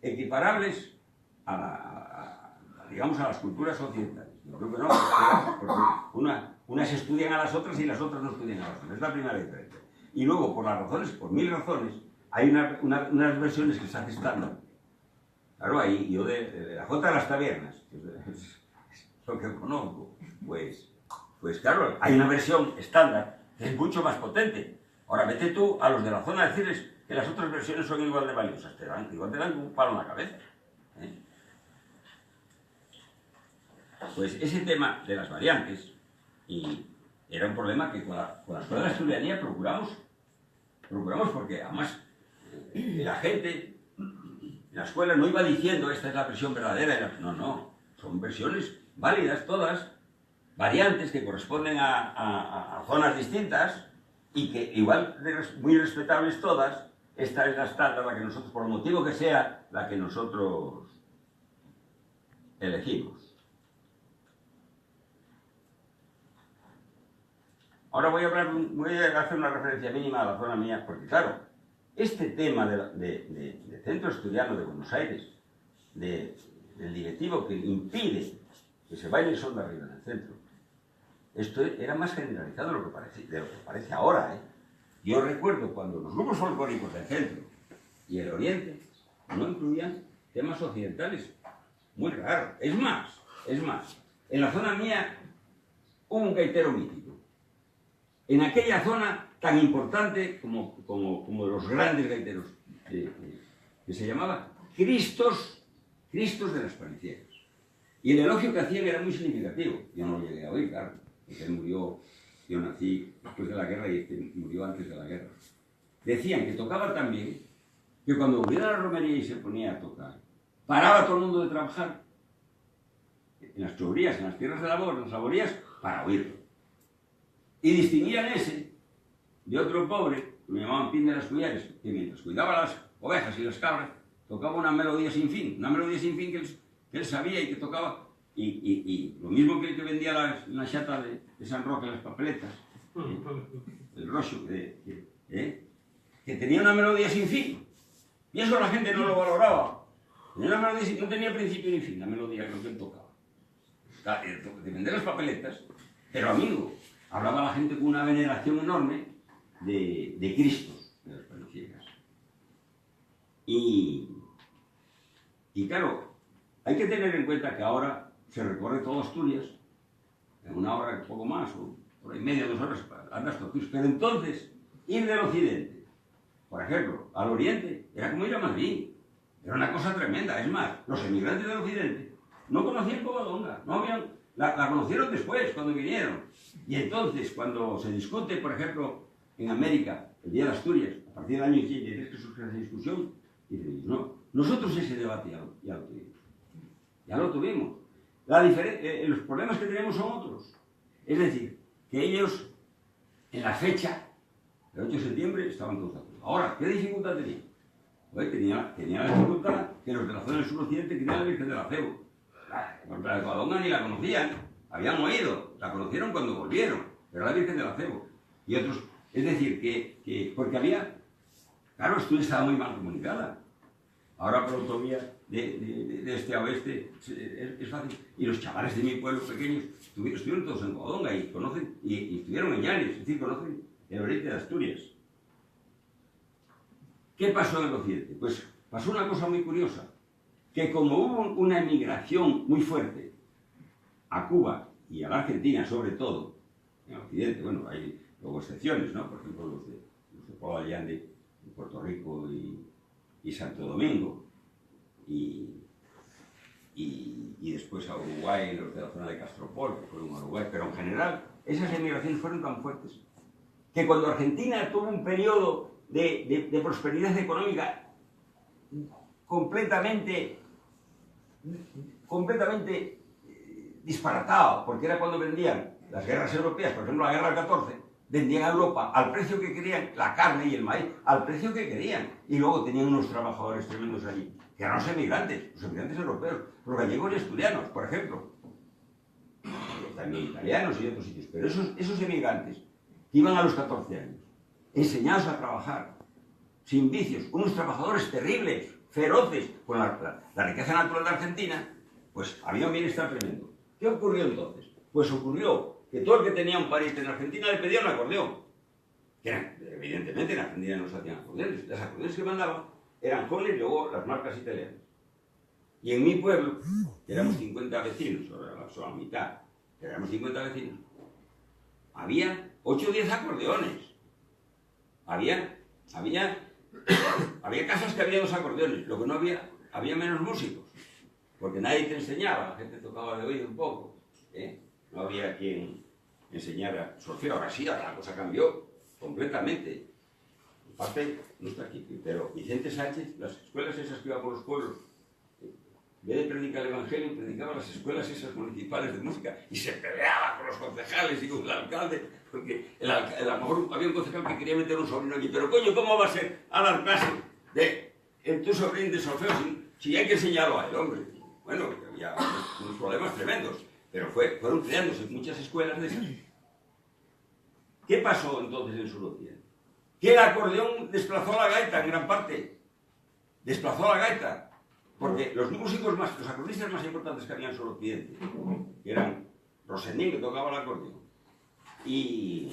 equiparables digamos, a las culturas occidentales. Yo creo que no, porque unas estudian a las otras y las otras no estudian a las otras. Es la primera diferencia. Y luego, por 1000 razones, hay unas versiones que se hacen estándar. Claro, ahí yo de la Jota de las Tabernas, es lo que conozco, pues claro, hay una versión estándar que es mucho más potente. Ahora, vete tú a los de la zona a decirles que las otras versiones son igual de valiosas. Igual te dan un palo en la cabeza. Pues ese tema de las variantes, y era un problema que con la escuela de la asturianía procuramos porque además la gente en la escuela no iba diciendo esta es la versión verdadera, no, son versiones válidas todas, variantes que corresponden a zonas distintas y que igual muy respetables todas. Esta es la estándar, la que nosotros, por el motivo que sea, la que nosotros elegimos. Ahora voy a hacer una referencia mínima a la zona mía, porque claro, este tema de Centro Asturiano de Buenos Aires, del directivo que impide que se baile el sol de arriba en el centro, esto era más generalizado de lo que parece ahora, ¿eh? Yo recuerdo cuando los grupos folclóricos del centro y el oriente no incluían temas occidentales. Muy raro. Es más, en la zona mía hubo un gaitero mítico. En aquella zona tan importante como los grandes gaiteros, que se llamaba Cristos de las Paniciegas. Y el elogio que hacían era muy significativo. Yo no lo llegué a oír, claro, porque él murió, yo nací después de la guerra y este murió antes de la guerra. Decían que tocaba tan bien que cuando volviera a la romería y se ponía a tocar, paraba todo el mundo de trabajar en las choverías, en las tierras de labor, en las laborías, para oírlo. Y distinguían ese de otro pobre, que lo llamaban Pin de las Cullares, que mientras cuidaba las ovejas y las cabras, tocaba una melodía sin fin que él sabía y que tocaba, y lo mismo que el que vendía la chata de San Roque, las papeletas, el rocho, que tenía una melodía sin fin. Y eso la gente no lo valoraba. Tenía una melodía, no tenía principio ni fin la melodía, lo que él tocaba. De vender las papeletas, pero amigo, hablaba la gente con una veneración enorme de Cristos, de las Paniciegas. Y claro, hay que tener en cuenta que ahora se recorre todo Asturias, en una hora, poco más, o por ahí media, 2 horas, andas todo. Pero entonces, ir del occidente, por ejemplo, al oriente, era como ir a Madrid. Era una cosa tremenda. Es más, los emigrantes del occidente no conocían Covadonga, la conocieron después, cuando vinieron. Y entonces, cuando se discute, por ejemplo, en América, el Día de Asturias, a partir del año 83 que surge esa discusión, dicen, no, nosotros ese debate ya lo tuvimos. Ya lo tuvimos. Los problemas que tenemos son otros. Es decir, que ellos, en la fecha del 8 de septiembre, estaban todos de acuerdo. Ahora, ¿qué dificultad tenían? Pues tenía la dificultad que los de la zona del suroccidente querían la Virgen del Acebo. La de Covadonga ni la conocían, habían oído, la conocieron cuando volvieron, pero la Virgen del Acebo. Y otros, es decir, que porque había, claro, Asturias estaba muy mal comunicada. Ahora por autovía de este a oeste es fácil. Y los chavales de mi pueblo pequeños estuvieron todos en Covadonga y conocen, y estuvieron en Llanes, es decir, conocen el oriente de Asturias. ¿Qué pasó en el occidente? Pues pasó una cosa muy curiosa, que como hubo una emigración muy fuerte a Cuba y a la Argentina, sobre todo, en el occidente, bueno, hay luego excepciones, ¿no? Por ejemplo, los de Pablo Allende, de Puerto Rico y Santo Domingo, y después a Uruguay, los de la zona de Castropol, que fueron a Uruguay, pero en general esas emigraciones fueron tan fuertes que cuando Argentina tuvo un periodo de prosperidad económica completamente disparatado, porque era cuando vendían las guerras europeas, por ejemplo la guerra del 14, vendían a Europa al precio que querían la carne y el maíz, al precio que querían, y luego tenían unos trabajadores tremendos allí, que eran los emigrantes europeos, los gallegos y asturianos, por ejemplo, también italianos y otros sitios, pero esos emigrantes que iban a los 14 años, enseñados a trabajar, sin vicios, unos trabajadores terribles, feroces con la riqueza natural de Argentina, pues había un bienestar tremendo. ¿Qué ocurrió entonces? Pues ocurrió que todo el que tenía un pariente en Argentina le pedía un acordeón. Que evidentemente en Argentina no se hacían acordeones. Las acordeones que mandaban eran Hohner y luego las marcas italianas. Y en mi pueblo, que éramos 50 vecinos, solo la mitad, que éramos 50 vecinos, había 8 o 10 acordeones. Había casas que había 2 acordeones, lo que no había menos músicos, porque nadie te enseñaba, la gente tocaba de oído un poco, ¿eh? No había quien enseñara solfeo. Ahora sí, ahora la cosa cambió completamente. En parte, no está aquí, pero Vicente Sánchez, las escuelas esas que iba por los pueblos, en vez de predicar el Evangelio, predicaba las escuelas esas municipales de música y se peleaba con los concejales y con el alcalde, porque a lo mejor había un concejal que quería meter un sobrino allí, pero coño, ¿cómo va a ser a dar clase de tu sobrino de solfeo si hay que enseñarlo a él, hombre? Bueno, había unos problemas tremendos, pero fueron creándose muchas escuelas de esas. ¿Qué pasó entonces en Suroccidente? Que el acordeón desplazó a la gaita en gran parte. Desplazó a la gaita. Porque los acordeonistas más importantes que había en Suroccidente, que eran Rosendín, que tocaba el acordeón, y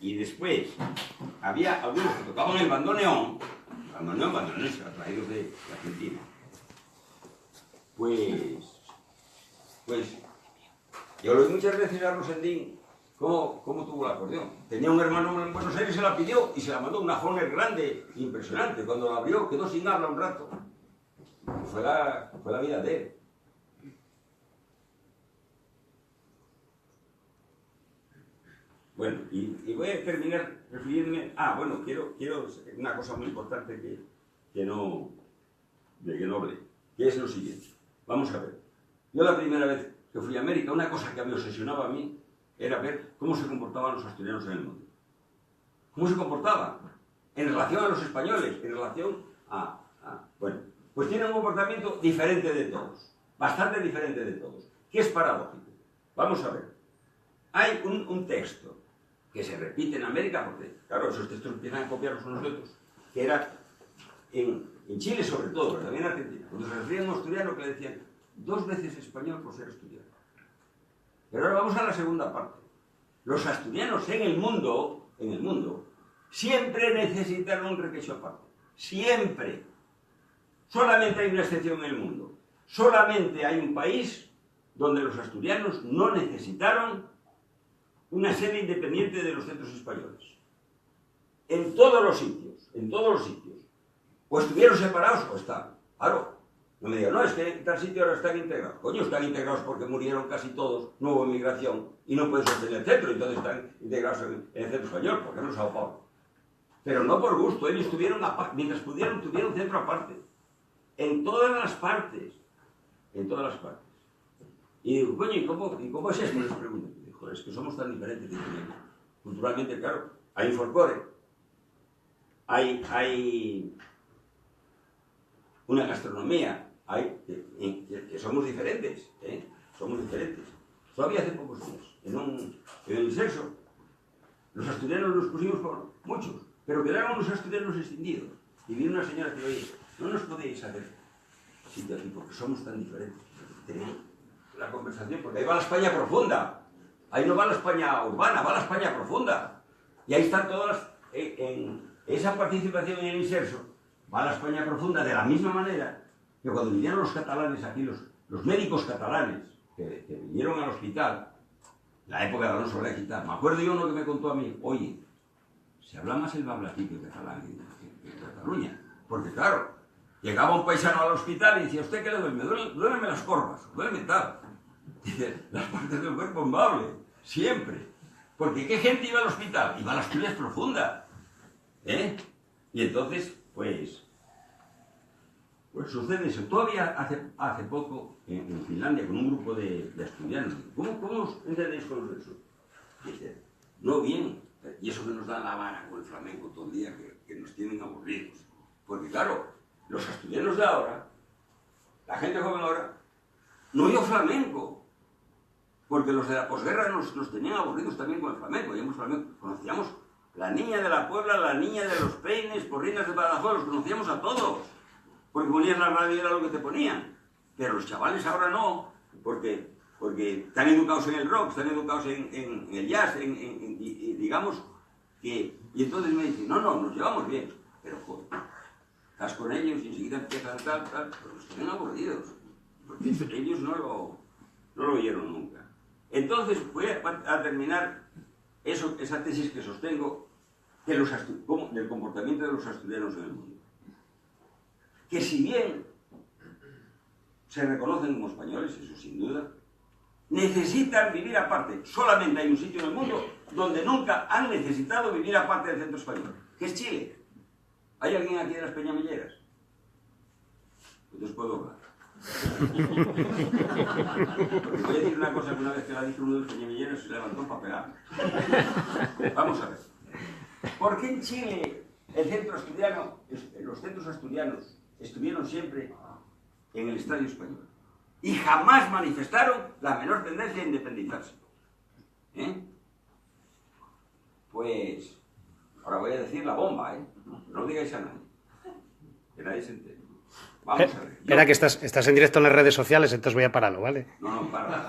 después había algunos que tocaban el bandoneón traídos de Argentina. Pues yo lo vi muchas veces a Rosendín cómo tuvo el acordeón. Tenía un hermano en Buenos Aires, se la pidió y se la mandó una Hohner grande, impresionante. Cuando la abrió quedó sin habla un rato. Fue la vida de él. Bueno, y voy a terminar refiriéndome... bueno, quiero una cosa muy importante que no hablé, que es lo siguiente. Vamos a ver. Yo la primera vez que fui a América, una cosa que me obsesionaba a mí era ver cómo se comportaban los asturianos en el mundo. ¿Cómo se comportaban? En relación a los españoles, en relación a... Bueno, pues tienen un comportamiento diferente de todos, bastante diferente de todos, que es paradójico. Vamos a ver. Hay un texto que se repite en América, porque, claro, esos textos empiezan a copiar los unos de otros, que era en Chile sobre todo, pero también en Argentina, cuando se refería a un asturiano que le decían 2 veces español por ser asturiano. Pero ahora vamos a la segunda parte. Los asturianos en el mundo, siempre necesitaron un requeixo aparte. Siempre. Solamente hay una excepción en el mundo. Solamente hay un país donde los asturianos no necesitaron una sede independiente de los centros españoles. En todos los sitios. O estuvieron separados o están. Claro. No me digan, no, es que en tal sitio ahora están integrados. Coño, están integrados porque murieron casi todos, no hubo inmigración y no pueden sostener el centro, entonces están integrados en el centro español, porque no es Sao Paulo. Pero no por gusto, ellos tuvieron, mientras pudieron, tuvieron un centro aparte. En todas las partes. Y digo, coño, ¿y cómo es esto? Les pregunto. Dijo, es que somos tan diferentes. Culturalmente, claro, hay un folclore, hay una gastronomía, que somos diferentes, somos diferentes. Todavía hace pocos días, en el sexo, los asturianos nos pusimos por muchos, pero quedaron los asturianos extinguidos. Y vino una señora que oye, no nos podéis hacer sitio aquí porque somos tan diferentes. La conversación, porque ahí va la España profunda. Ahí no va la España urbana, va la España profunda. Y ahí están todas, en esa participación en el inserso, va la España profunda de la misma manera que cuando vinieron los catalanes aquí, los médicos catalanes que vinieron al hospital, la época de Alonso Requita, me acuerdo yo uno que me contó a mí, oye, se habla más el bablatí que catalán que Cataluña, porque claro, llegaba un paisano al hospital y decía, ¿usted qué le duele? Duéleme las corvas, duéleme tal. Dice, las partes del cuerpo me hable, siempre. Porque ¿qué gente iba al hospital? Iba a las Asturias profundas. Y entonces, pues sucede eso. Todavía hace poco, en Finlandia, con un grupo de asturianos, ¿cómo os entendéis con eso? Dice, no bien, y eso que nos da la vara con el flamenco todo el día, que nos tienen aburridos. Porque claro, los asturianos de ahora, la gente joven ahora, no oyó flamenco. Porque los de la posguerra nos tenían aburridos también con el flamenco. Conocíamos la niña de la Puebla, la niña de los Peines, Porrinas de Badajoz, los conocíamos a todos. Porque ponías la radio y era lo que te ponían. Pero los chavales ahora no, porque están educados en el rock, están educados en el jazz, y digamos que... Y entonces me dicen, no, nos llevamos bien. Pero joder, estás con ellos y enseguida empiezan tal, pero están aburridos. Porque ellos no lo oyeron nunca. Entonces voy a terminar esa tesis que sostengo del comportamiento de los asturianos en el mundo. Que si bien se reconocen como españoles, eso sin duda, necesitan vivir aparte. Solamente hay un sitio en el mundo donde nunca han necesitado vivir aparte del centro español, que es Chile. ¿Hay alguien aquí de las Peñamilleras? Entonces puedo hablar. Porque voy a decir una cosa que una vez que la dijo uno de los Peñamilleros se levantó para pegar. Vamos a ver. ¿Por qué en Chile los centros asturianos estuvieron siempre en el Estadio Español y jamás manifestaron la menor tendencia a independizarse? Pues ahora voy a decir la bomba, no lo digáis a nadie, que nadie se entere. Vamos a ver. Espera que estás en directo en las redes sociales, entonces voy a pararlo, ¿vale? No, para.